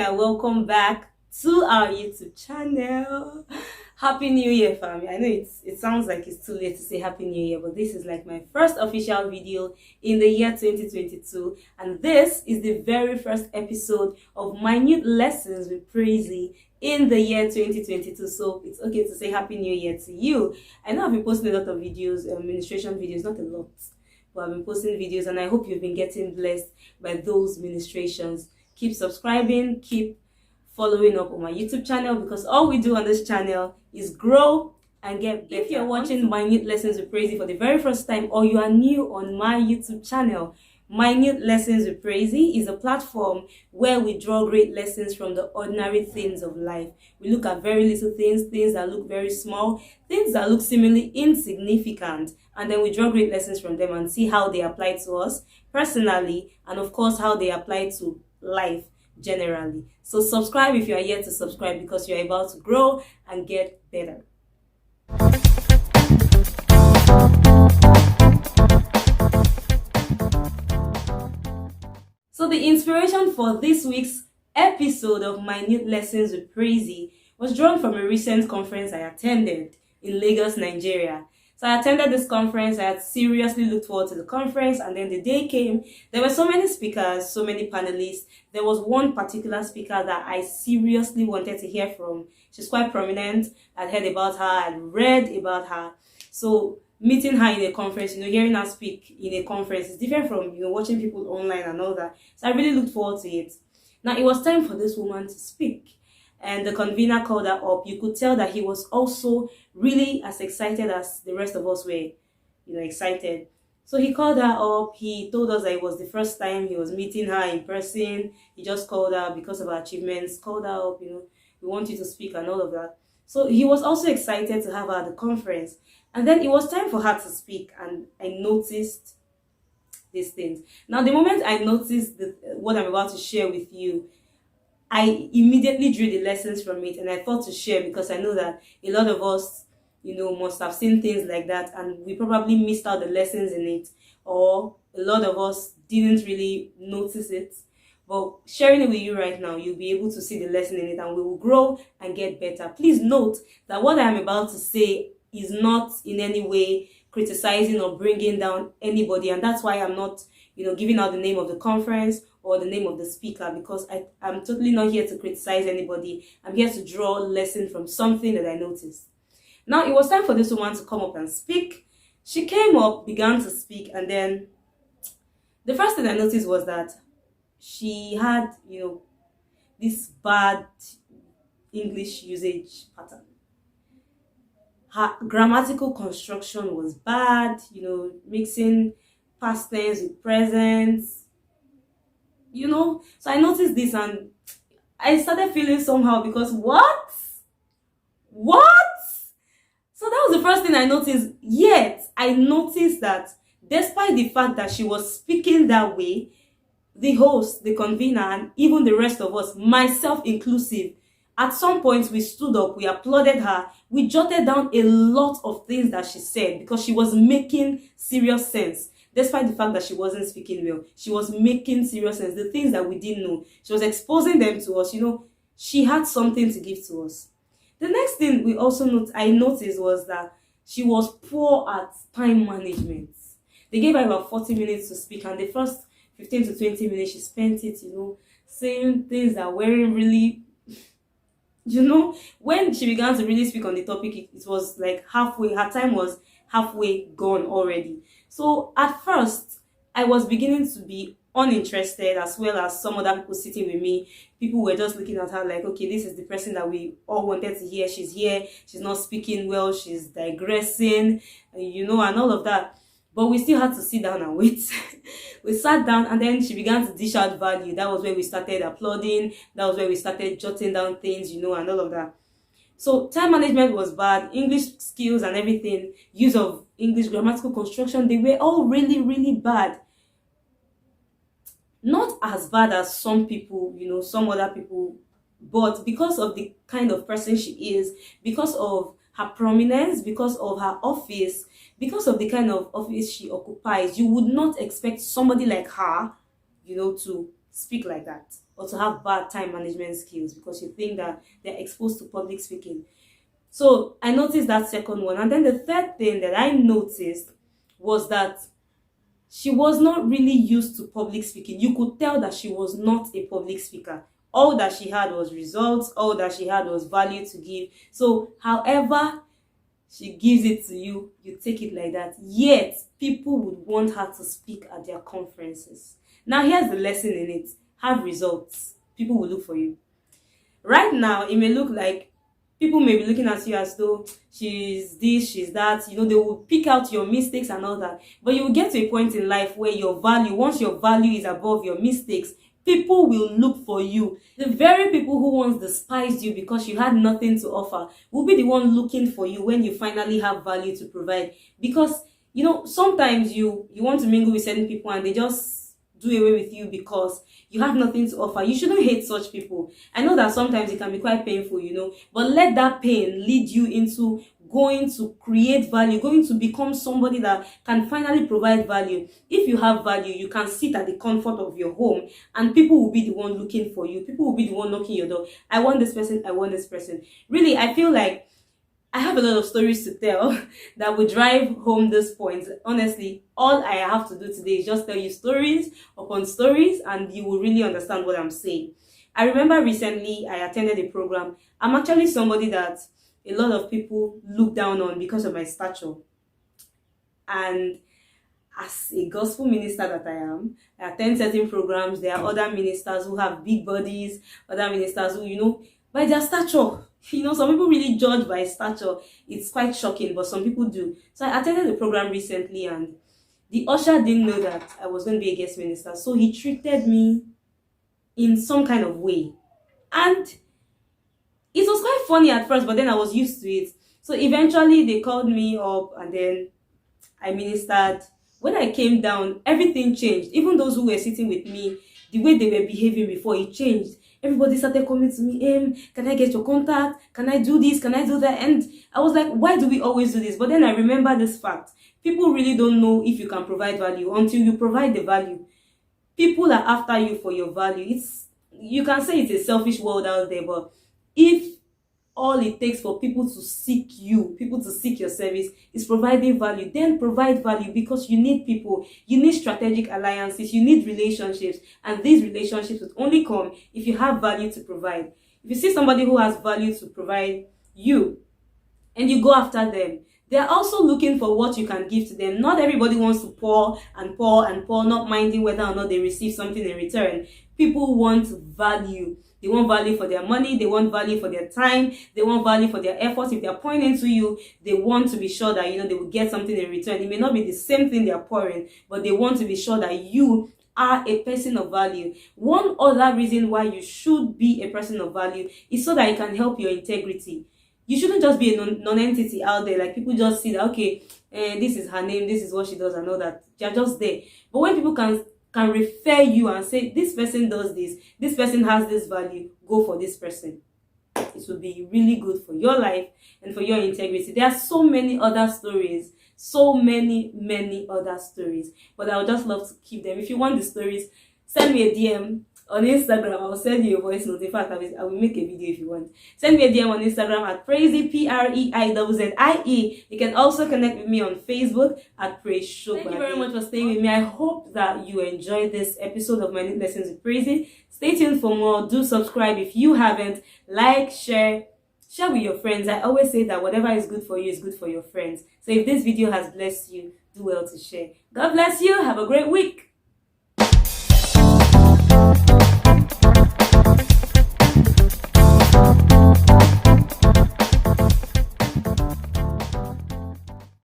and welcome back to our YouTube channel. Happy New Year, family. I know it sounds like it's too late to say Happy New Year, but this is like my first official video in the year 2022, and this is the very first episode of Minute Lessons with Praisey in the year 2022. So it's okay to say Happy New Year to you. I know I've been posting a lot of videos, administration videos, not a lot, but I've been posting videos, and I hope you've been getting blessed by those ministrations. Keep subscribing, keep following up on my YouTube channel, because all we do on this channel is grow and get better. If you're watching Minute Lessons with Praisey for the very first time, or you are new on my YouTube channel, Minute Lessons with Praisey is a platform where we draw great lessons from the ordinary things of life. We look at very little things, things that look very small, things that look seemingly insignificant, and then we draw great lessons from them and see how they apply to us personally, and of course how they apply to life generally. So subscribe if you are yet to subscribe, because you're about to grow and get better. So the inspiration for this week's episode of Minute Lessons with Praisey was drawn from a recent conference I attended in Lagos, Nigeria. So I attended this conference. I had seriously looked forward to the conference, and then the day came. There were so many speakers, so many panelists. There was one particular speaker that I seriously wanted to hear from. She's quite prominent. I'd heard about her, I'd read about her. So meeting her in a conference, hearing her speak in a conference is different from, watching people online and all that. So I really looked forward to it. Now it was time for this woman to speak, and the convener called her up. You could tell that he was also really as excited as the rest of us were, excited. So he called her up. He told us that it was the first time he was meeting her in person. He just called her because of her achievements, called her up, we want you to speak and all of that. So he was also excited to have her at the conference. And then it was time for her to speak, and I noticed these things. Now, the moment I noticed what I'm about to share with you, I immediately drew the lessons from it, and I thought to share, because I know that a lot of us, must have seen things like that, and we probably missed out the lessons in it, or a lot of us didn't really notice it. But sharing it with you right now, you'll be able to see the lesson in it, and we will grow and get better. Please note that what I'm about to say is not in any way criticizing or bringing down anybody, and that's why I'm not, giving out the name of the conference or the name of the speaker, because I'm totally not here to criticize anybody. I'm here to draw a lesson from something that I noticed. Now, it was time for this woman to come up and speak. She came up, began to speak, and then the first thing I noticed was that she had, this bad English usage pattern. Her grammatical construction was bad, mixing past tense with present, So I noticed this, and I started feeling somehow, because what? So that was the first thing I noticed. Yet I noticed that despite the fact that she was speaking that way, the host, the convener, and even the rest of us, myself inclusive, at some point we stood up, we applauded her, we jotted down a lot of things that she said, because she was making serious sense. Despite the fact that she wasn't speaking well, she was making serious sense. The things that we didn't know, she was exposing them to us. She had something to give to us. The next thing I noticed was that she was poor at time management. They gave her about 40 minutes to speak, and the first 15 to 20 minutes she spent it, saying things that weren't really, when she began to really speak on the topic, it was like halfway, her time was halfway gone already. So at first, I was beginning to be uninterested, as well as some other people sitting with me. People were just looking at her like, okay, this is the person that we all wanted to hear. She's here, she's not speaking well, she's digressing, and all of that. But we still had to sit down and wait. We sat down, and then she began to dish out value. That was where we started applauding. That was where we started jotting down things, and all of that. So time management was bad. English skills and everything, use of English grammatical construction, they were all really, really bad. Not as bad as some people, some other people, but because of the kind of person she is, because of her prominence, because of her office, because of the kind of office she occupies, you would not expect somebody like her, to speak like that. or to have bad time management skills because you think that they're exposed to public speaking. So I noticed that second one. And then the third thing that I noticed was that she was not really used to public speaking. You could tell that she was not a public speaker. All that she had was results, all that she had was value to give. So, however she gives it to you, you take it like that. Yet, people would want her to speak at their conferences. Now, here's the lesson in it. Have results. People will look for you. Right now, it may look like people may be looking at you as though she's this, she's that. They will pick out your mistakes and all that. But you will get to a point in life where once your value is above your mistakes, people will look for you. The very people who once despised you because you had nothing to offer will be the one looking for you when you finally have value to provide. Because, sometimes you want to mingle with certain people and they just do away with you because you have nothing to offer. You shouldn't hate such people. I know that sometimes it can be quite painful, but let that pain lead you into going to create value, going to become somebody that can finally provide value. If you have value, you can sit at the comfort of your home and people will be the one looking for you. People will be the one knocking your door. I want this person. I want this person. Really, I feel like I have a lot of stories to tell that will drive home this point. Honestly, all I have to do today is just tell you stories upon stories and you will really understand what I'm saying. I remember recently I attended a program. I'm actually somebody that a lot of people look down on because of my stature. And as a gospel minister that I am, I attend certain programs. There are other ministers who have big bodies, other ministers who, by their stature. Some people really judge by stature. It's quite shocking, but some people do. So I attended the program recently and the usher didn't know that I was going to be a guest minister. So he treated me in some kind of way. And it was quite funny at first, but then I was used to it. So eventually they called me up and then I ministered. When I came down, everything changed. Even those who were sitting with me, the way they were behaving before, it changed. Everybody started coming to me, can I get your contact? Can I do this? Can I do that? And I was like, why do we always do this? But then I remember this fact. People really don't know if you can provide value until you provide the value. People are after you for your value. You can say it's a selfish world out there, but if all it takes for people to seek you, people to seek your service is providing value, then provide value because you need people, you need strategic alliances, you need relationships, and these relationships will only come if you have value to provide. If you see somebody who has value to provide you and you go after them, they're also looking for what you can give to them. Not everybody wants to pour and pour and pour, not minding whether or not they receive something in return. People want value. They want value for their money. They want value for their time. They want value for their efforts. If they're pouring into you, they want to be sure that, they will get something in return. It may not be the same thing they're pouring, but they want to be sure that you are a person of value. One other reason why you should be a person of value is so that it can help your integrity. You shouldn't just be a non-entity out there. Like people just see that, okay, this is her name, this is what she does and all that. You're just there. But when people can refer you and say, this person does this person has this value, go for this person. It will be really good for your life and for your integrity. There are so many other stories, so many other stories, but I would just love to keep them. If you want the stories, send me a DM on Instagram. I will send you a voice note. In fact, I will make a video if you want. Send me a DM on Instagram at Praizie, PREIZZIE. You can also connect with me on Facebook at Praise Show. Thank you very much for staying with me. I hope that you enjoyed this episode of Minute Lessons with Praizie. Stay tuned for more. Do subscribe if you haven't. Like, share with your friends. I always say that whatever is good for you is good for your friends. So if this video has blessed you, do well to share. God bless you. Have a great week.